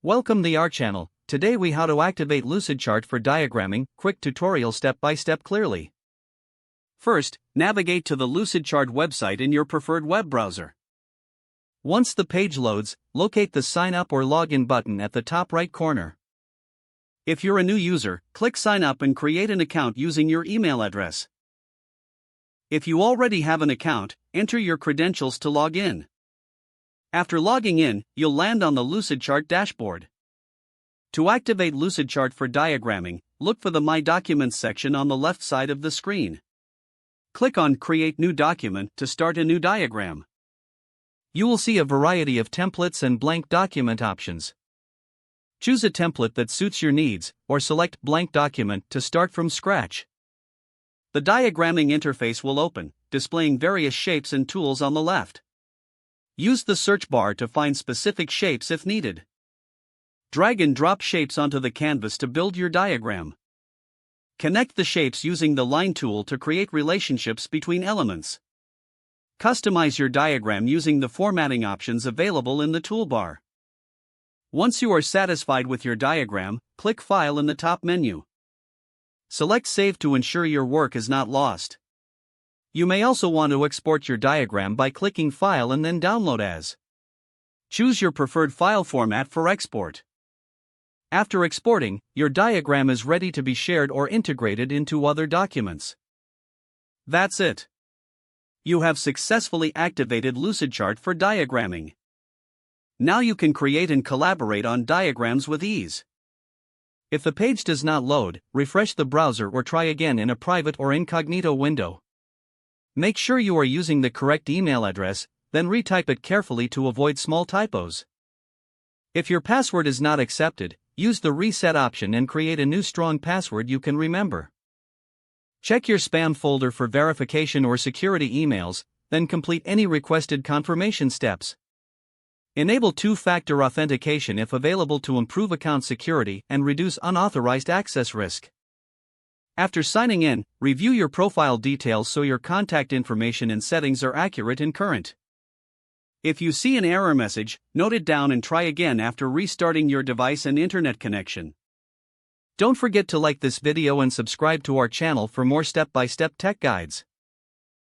Welcome to our channel. Today we how to activate Lucidchart for diagramming, quick tutorial step by step clearly. First, navigate to the Lucidchart website in your preferred web browser. Once the page loads, locate the sign up or login button at the top right corner. If you're a new user, click sign up and create an account using your email address. If you already have an account, enter your credentials to log in. After logging in, you'll land on the Lucidchart dashboard. To activate Lucidchart for diagramming, look for the My Documents section on the left side of the screen. Click on Create New Document to start a new diagram. You will see a variety of templates and blank document options. Choose a template that suits your needs, or select Blank Document to start from scratch. The diagramming interface will open, displaying various shapes and tools on the left. Use the search bar to find specific shapes if needed. Drag and drop shapes onto the canvas to build your diagram. Connect the shapes using the line tool to create relationships between elements. Customize your diagram using the formatting options available in the toolbar. Once you are satisfied with your diagram, click File in the top menu. Select Save to ensure your work is not lost. You may also want to export your diagram by clicking File and then Download as. Choose your preferred file format for export. After exporting, your diagram is ready to be shared or integrated into other documents. That's it. You have successfully activated Lucidchart for diagramming. Now you can create and collaborate on diagrams with ease. If the page does not load, refresh the browser or try again in a private or incognito window. Make sure you are using the correct email address, then retype it carefully to avoid small typos. If your password is not accepted, use the reset option and create a new strong password you can remember. Check your spam folder for verification or security emails, then complete any requested confirmation steps. Enable two-factor authentication if available to improve account security and reduce unauthorized access risk. After signing in, review your profile details so your contact information and settings are accurate and current. If you see an error message, note it down and try again after restarting your device and internet connection. Don't forget to like this video and subscribe to our channel for more step-by-step tech guides.